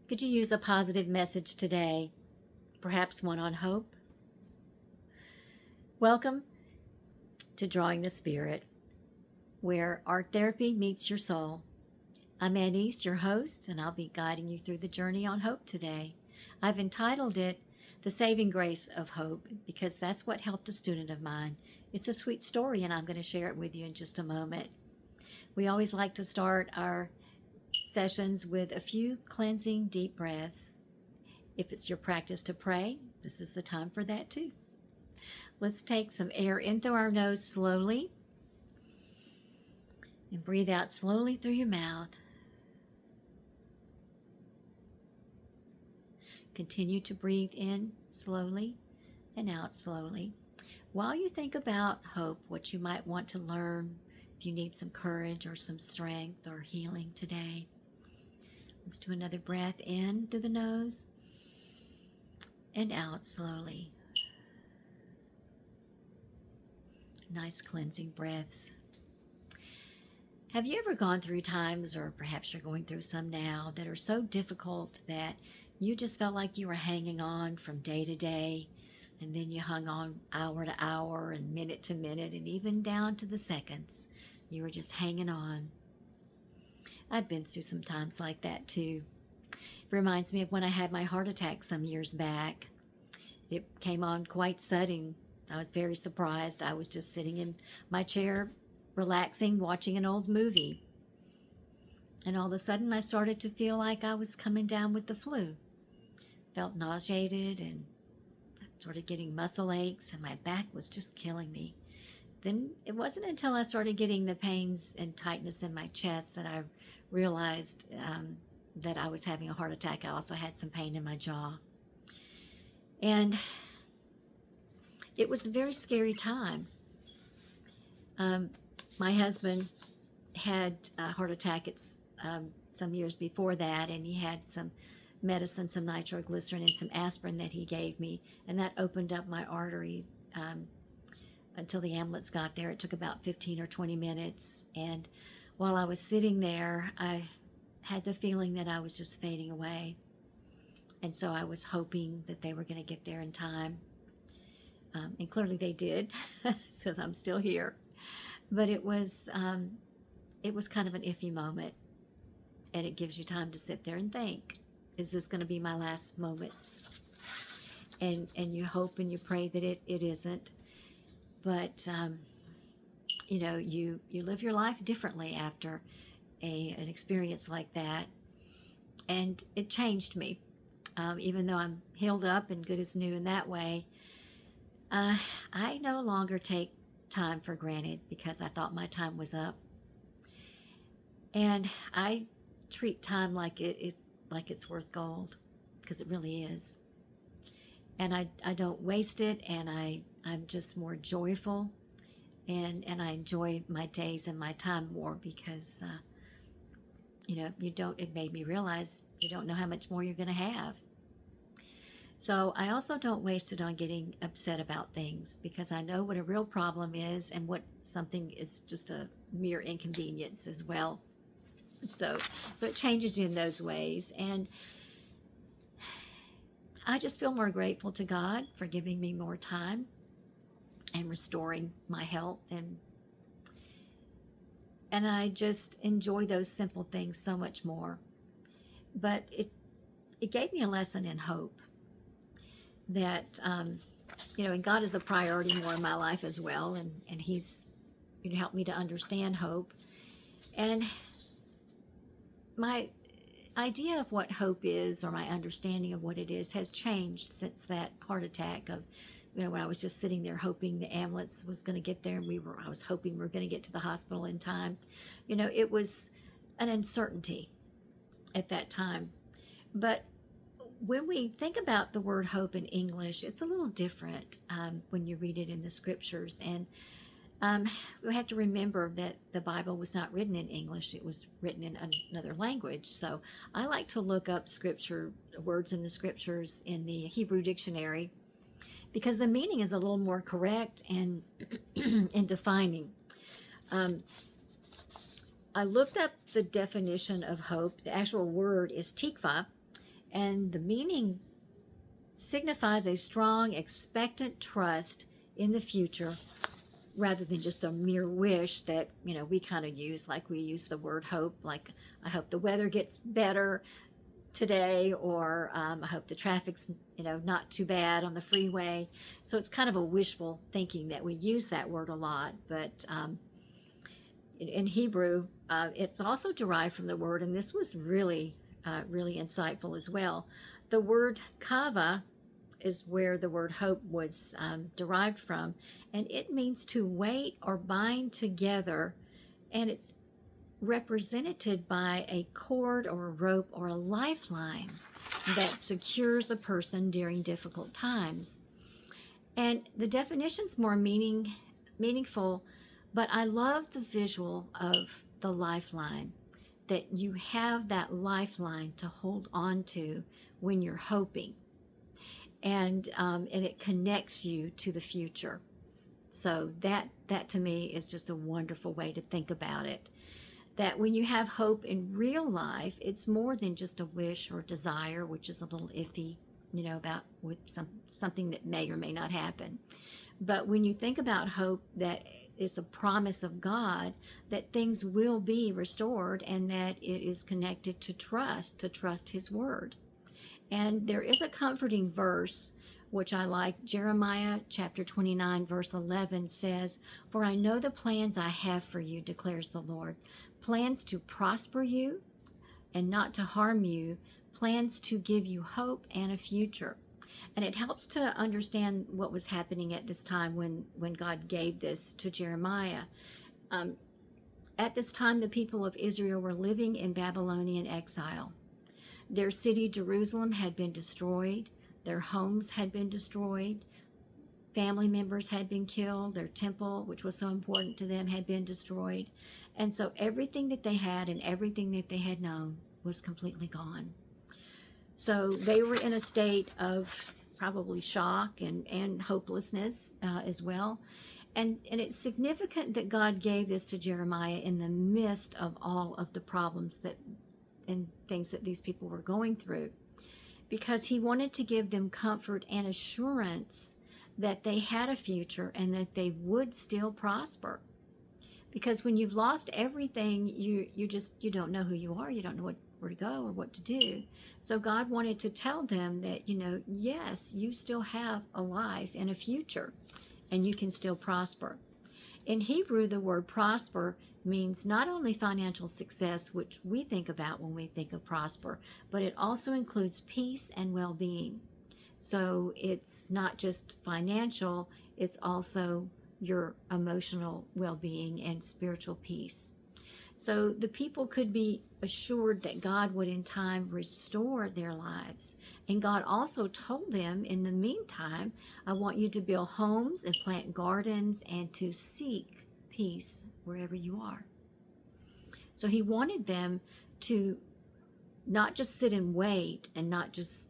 Could you use a positive message today? Perhaps one on hope? Welcome to Drawing the Spirit, where art therapy meets your soul. I'm Annice, your host, and I'll be guiding you through the journey on hope today. I've entitled it The Saving Grace of Hope because that's what helped a student of mine. It's a sweet story, and I'm going to share it with you in just a moment. We always like to start our sessions with a few cleansing deep breaths. If it's your practice to pray, this is the time for that too. Let's take some air in through our nose slowly and breathe out slowly through your mouth. Continue to breathe in slowly and out slowly. While you think about hope, what you might want to learn, if you need some courage or some strength or healing today. Let's do another breath in through the nose and out slowly. Nice cleansing breaths. Have you ever gone through times, or perhaps you're going through some now, that are so difficult that you just felt like you were hanging on from day to day, and then you hung on hour to hour and minute to minute and even down to the seconds? You were just hanging on. I've been through some times like that too. It reminds me of when I had my heart attack some years back. It came on quite sudden. I was very surprised. I was just sitting in my chair, relaxing, watching an old movie. And all of a sudden I started to feel like I was coming down with the flu. Felt nauseated and started getting muscle aches, and my back was just killing me. Then it wasn't until I started getting the pains and tightness in my chest that I realized that I was having a heart attack. I also had some pain in my jaw. And it was a very scary time. My husband had a heart attack some years before that, and he had some medicine, some nitroglycerin and some aspirin that he gave me, and that opened up my arteries until the ambulance got there. It took about 15 or 20 minutes, and while I was sitting there, I had the feeling that I was just fading away, and so I was hoping that they were going to get there in time, and clearly they did, because I'm still here. But it was kind of an iffy moment, and it gives you time to sit there and think, is this going to be my last moments? And you hope and you pray that it isn't. But, you live your life differently after an experience like that. And it changed me. Even though I'm healed up and good as new in that way, I no longer take time for granted because I thought my time was up. And I treat time like it's worth gold, because it really is. And I don't waste it, and I'm just more joyful, and I enjoy my days and my time more because it made me realize you don't know how much more you're going to have. So I also don't waste it on getting upset about things, because I know what a real problem is and what something is just a mere inconvenience as well. So it changes you in those ways. And I just feel more grateful to God for giving me more time and restoring my health. And I just enjoy those simple things so much more. But it gave me a lesson in hope that, and God is a priority more in my life as well. And He's helped me to understand hope. And my idea of what hope is, or my understanding of what it is, has changed since that heart attack of, when I was just sitting there hoping the ambulance was going to get there, and I was hoping we were going to get to the hospital in time. It was an uncertainty at that time. But when we think about the word hope in English, it's a little different when you read it in the scriptures. And we have to remember that the Bible was not written in English. It was written in another language. So I like to look up words in the scriptures in the Hebrew dictionary, because the meaning is a little more correct and defining. I looked up the definition of hope. The actual word is tikva, And the meaning signifies a strong, expectant trust in the future rather than just a mere wish that, we kind of use, like we use the word hope, like I hope the weather gets better today, or I hope the traffic's, not too bad on the freeway. So it's kind of a wishful thinking that we use that word a lot, but in Hebrew, it's also derived from the word, and this was really, really insightful as well. The word kava is where the word hope was derived from, and it means to wait or bind together, and it's represented by a cord or a rope or a lifeline that secures a person during difficult times. And the definition's more meaningful, but I love the visual of the lifeline, that you have that lifeline to hold on to when you're hoping, and it connects you to the future. So that to me is just a wonderful way to think about it. That when you have hope in real life, it's more than just a wish or desire, which is a little iffy, about with something that may or may not happen. But when you think about hope, that is a promise of God that things will be restored, and that it is connected to trust His word. And there is a comforting verse which I like. Jeremiah chapter 29 verse 11 says, "For I know the plans I have for you, declares the Lord, plans to prosper you and not to harm you, plans to give you hope and a future." And it helps to understand what was happening at this time when God gave this to Jeremiah. At this time, the people of Israel were living in Babylonian exile. Their city, Jerusalem, had been destroyed. Their homes had been destroyed. Family members had been killed. Their temple, which was so important to them, had been destroyed. And so everything that they had and everything that they had known was completely gone. So they were in a state of probably shock and hopelessness as well. And it's significant that God gave this to Jeremiah in the midst of all of the problems and things that these people were going through, because He wanted to give them comfort and assurance that they had a future and that they would still prosper. Because when you've lost everything, you don't know who you are. You don't know where to go or what to do. So God wanted to tell them that, yes, you still have a life and a future, and you can still prosper. In Hebrew, the word prosper means not only financial success, which we think about when we think of prosper, but it also includes peace and well-being. So it's not just financial, it's also your emotional well-being and spiritual peace. So the people could be assured that God would in time restore their lives. And God also told them, in the meantime, I want you to build homes and plant gardens and to seek peace wherever you are. So He wanted them to not just sit and wait and not just,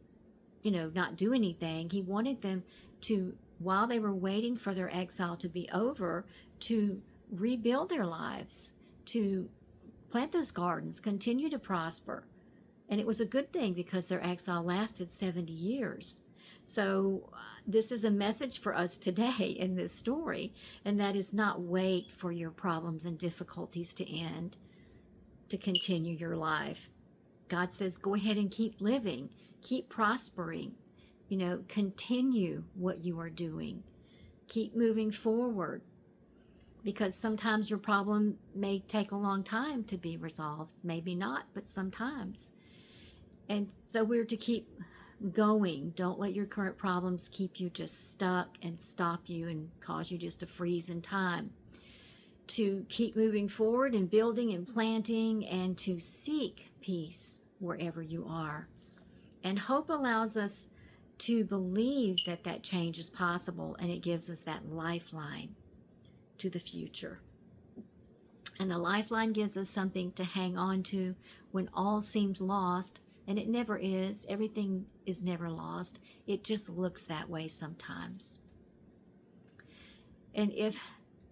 not do anything. He wanted them to, while they were waiting for their exile to be over, to rebuild their lives, to plant those gardens, continue to prosper. And it was a good thing because their exile lasted 70 years. So this is a message for us today in this story, and that is not wait for your problems and difficulties to end, to continue your life. God says, go ahead and keep living, keep prospering, continue what you are doing, keep moving forward. Because sometimes your problem may take a long time to be resolved. Maybe not, but sometimes. And so we're to keep going. Don't let your current problems keep you just stuck and stop you and cause you just to freeze in time. To keep moving forward and building and planting, and to seek peace wherever you are. And hope allows us to believe that change is possible, and it gives us that lifeline to the future. And the lifeline gives us something to hang on to when all seems lost, and it never is. Everything is never lost. It just looks that way sometimes. And if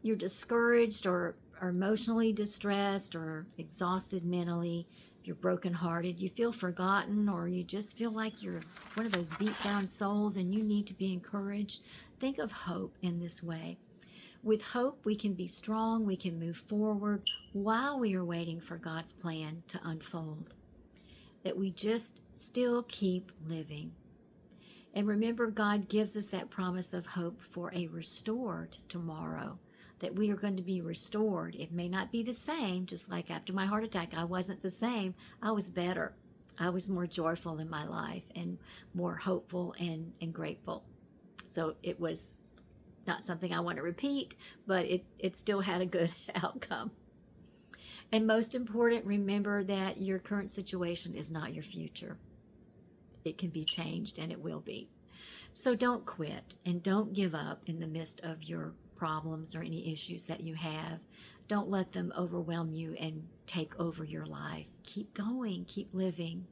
you're discouraged or emotionally distressed or exhausted mentally, you're brokenhearted, you feel forgotten, or you just feel like you're one of those beat down souls and you need to be encouraged, think of hope in this way. With hope, we can be strong, we can move forward while we are waiting for God's plan to unfold. That we just still keep living. And remember, God gives us that promise of hope for a restored tomorrow, that we are going to be restored. It may not be the same, just like after my heart attack, I wasn't the same. I was better. I was more joyful in my life and more hopeful and grateful. So it was not something I want to repeat, but it still had a good outcome. And most important, remember that your current situation is not your future. It can be changed, and it will be. So don't quit and don't give up in the midst of your problems or any issues that you have. Don't let them overwhelm you and take over your life. Keep going, keep living.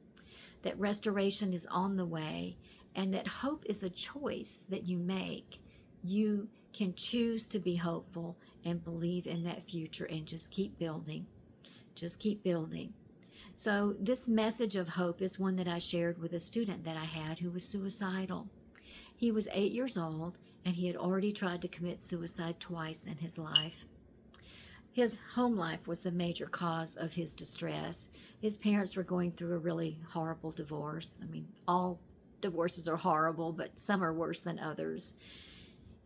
That restoration is on the way, and that hope is a choice that you make. You can choose to be hopeful and believe in that future and just keep building. Just keep building. So this message of hope is one that I shared with a student that I had who was suicidal. He was 8 years old, and he had already tried to commit suicide twice in his life. His home life was the major cause of his distress. His parents were going through a really horrible divorce. I mean, all divorces are horrible, but some are worse than others.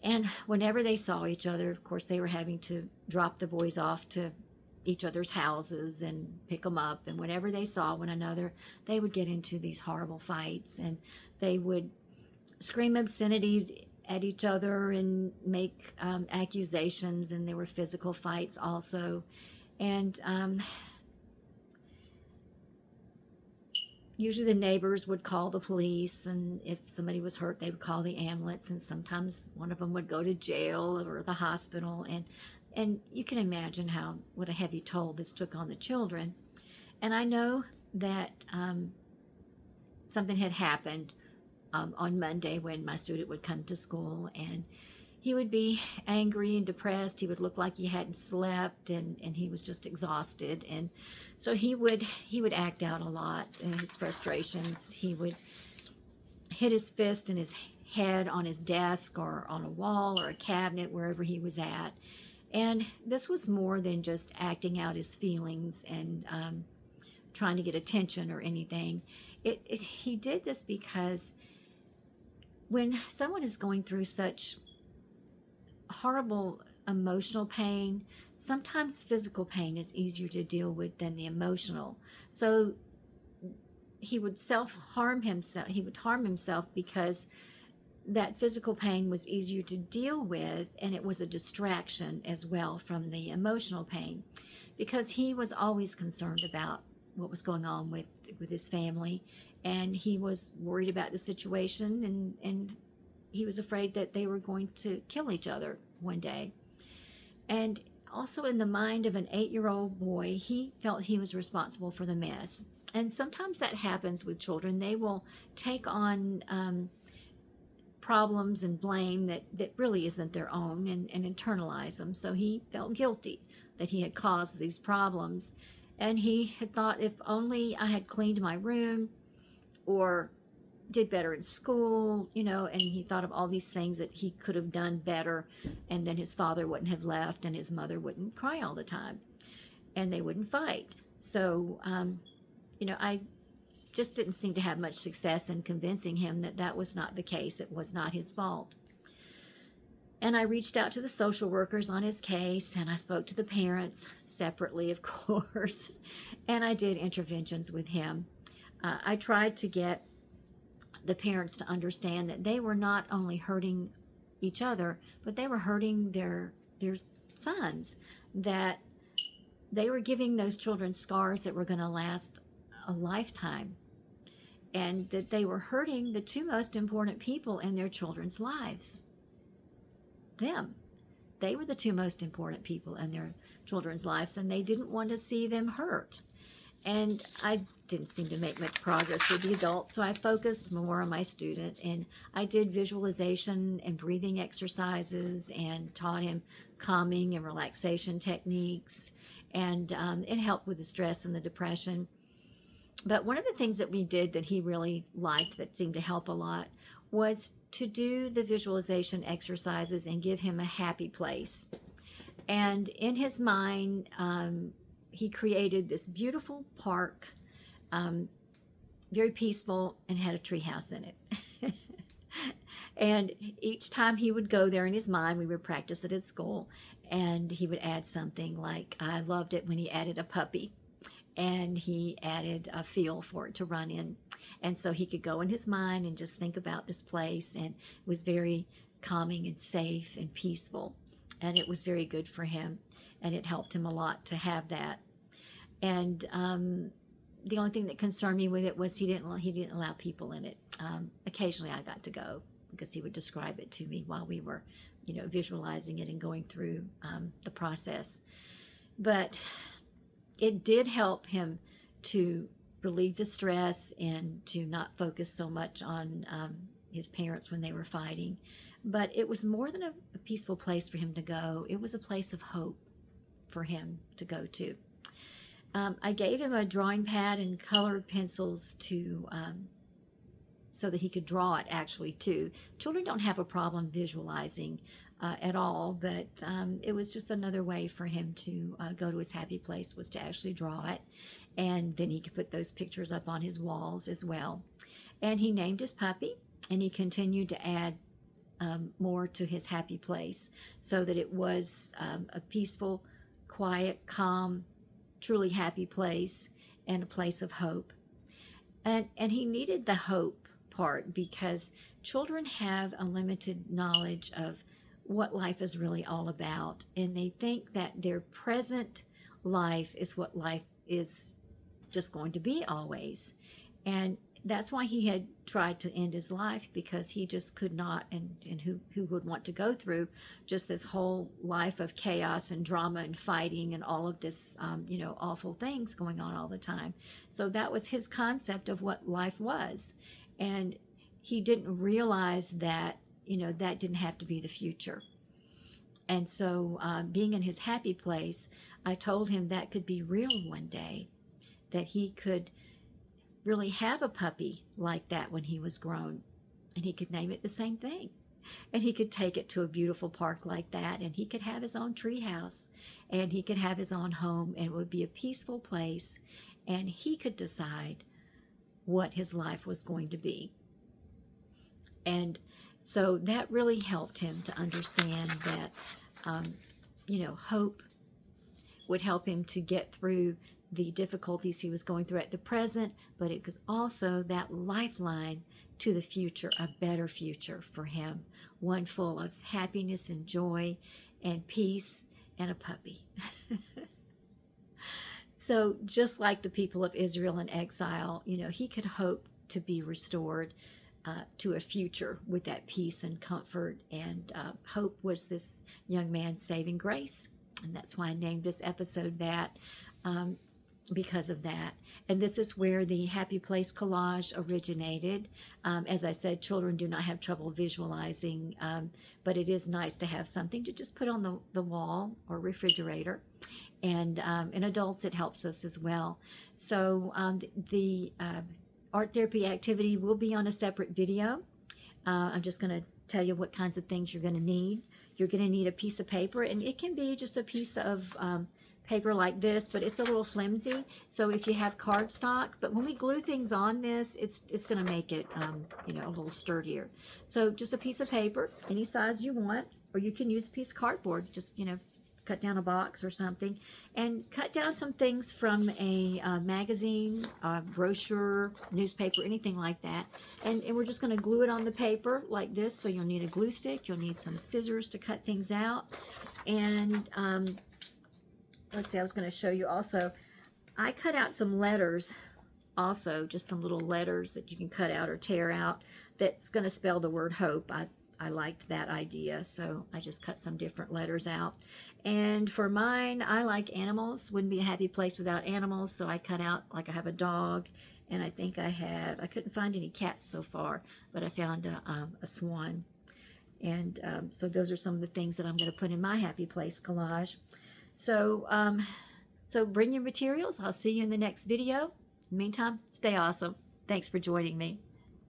And whenever they saw each other, of course, they were having to drop the boys off to each other's houses and pick them up. And whenever they saw one another, they would get into these horrible fights, and they would scream obscenities at each other and make accusations, and there were physical fights also. And usually the neighbors would call the police, and if somebody was hurt, they would call the ambulance, and sometimes one of them would go to jail or the hospital. And you can imagine what a heavy toll this took on the children. And I know that something had happened on Monday when my student would come to school, and he would be angry and depressed. He would look like he hadn't slept, and he was just exhausted. And so he would act out a lot in his frustrations. He would hit his fist and his head on his desk or on a wall or a cabinet, wherever he was at. And this was more than just acting out his feelings and trying to get attention or anything. He did this because when someone is going through such horrible emotional pain, sometimes physical pain is easier to deal with than the emotional. So he would self-harm himself. He would harm himself because that physical pain was easier to deal with, and it was a distraction as well from the emotional pain, because he was always concerned about what was going on with his family, and he was worried about the situation, and he was afraid that they were going to kill each other one day. And also, in the mind of an 8-year-old boy, he felt he was responsible for the mess. And sometimes that happens with children. They will take on problems and blame that really isn't their own, and internalize them. So he felt guilty that he had caused these problems, and he had thought, if only I had cleaned my room or did better in school, and he thought of all these things that he could have done better, and then his father wouldn't have left, and his mother wouldn't cry all the time, and they wouldn't fight. So I just didn't seem to have much success in convincing him that that was not the case. It was not his fault. And I reached out to the social workers on his case, and I spoke to the parents separately, of course, and I did interventions with him. I tried to get the parents to understand that they were not only hurting each other, but they were hurting their sons, that they were giving those children scars that were going to last a lifetime, and that they were hurting the two most important people in their children's lives. Them. They were the two most important people in their children's lives, and they didn't want to see them hurt. And I didn't seem to make much progress with the adults, so I focused more on my student, and I did visualization and breathing exercises and taught him calming and relaxation techniques, and it helped with the stress and the depression. But one of the things that we did that he really liked, that seemed to help a lot, was to do the visualization exercises and give him a happy place. And in his mind, he created this beautiful park, very peaceful, and had a tree house in it. And each time he would go there in his mind, we would practice it at school, and he would add something like, I loved it when he added a puppy, and he added a field for it to run in. And so he could go in his mind and just think about this place, and it was very calming and safe and peaceful. And it was very good for him, and it helped him a lot to have that. And the only thing that concerned me with it was he didn't allow people in it. Occasionally I got to go because he would describe it to me while we were, visualizing it and going through the process. But it did help him to relieve the stress and to not focus so much on his parents when they were fighting. But it was more than a peaceful place for him to go. It was a place of hope for him to go to. I gave him a drawing pad and colored pencils so that he could draw it actually too. Children don't have a problem visualizing at all, but it was just another way for him to go to his happy place, was to actually draw it. And then he could put those pictures up on his walls as well. And he named his puppy, and he continued to add more to his happy place, so that it was a peaceful, quiet, calm, truly happy place, and a place of hope. And he needed the hope part because children have a limited knowledge of what life is really all about, and they think that their present life is what life is just going to be always. And that's why he had tried to end his life, because he just could not, and who would want to go through just this whole life of chaos and drama and fighting and all of this, awful things going on all the time. So that was his concept of what life was. And he didn't realize that, that didn't have to be the future. And so being in his happy place, I told him that could be real one day, that he could really have a puppy like that when he was grown, and he could name it the same thing, and he could take it to a beautiful park like that, and he could have his own tree house, and he could have his own home, and it would be a peaceful place, and he could decide what his life was going to be. And so that really helped him to understand that hope would help him to get through the difficulties he was going through at the present, but it was also that lifeline to the future, a better future for him, one full of happiness and joy and peace and a puppy. So just like the people of Israel in exile, he could hope to be restored to a future with that peace and comfort, and hope was this young man's saving grace. And that's why I named this episode that, because of that. And this is where the Happy Place collage originated. As I said, children do not have trouble visualizing, but it is nice to have something to just put on the wall or refrigerator. And in adults, it helps us as well. So the art therapy activity will be on a separate video. I'm just going to tell you what kinds of things you're going to need. You're going to need a piece of paper, and it can be just a piece of paper like this, but it's a little flimsy. So if you have cardstock, but when we glue things on this, it's going to make it, a little sturdier. So just a piece of paper, any size you want, or you can use a piece of cardboard. Just, cut down a box or something, and cut down some things from a magazine, brochure, newspaper, anything like that. And we're just going to glue it on the paper like this. So you'll need a glue stick. You'll need some scissors to cut things out. And let's see, I was going to show you also, I cut out some letters also, just some little letters that you can cut out or tear out that's going to spell the word hope. I liked that idea, so I just cut some different letters out. And for mine, I like animals. Wouldn't be a happy place without animals, so I cut out, like I have a dog, and I think I couldn't find any cats so far, but I found a swan. And so those are some of the things that I'm going to put in my happy place collage. So, so bring your materials. I'll see you in the next video. Meantime, stay awesome. Thanks for joining me.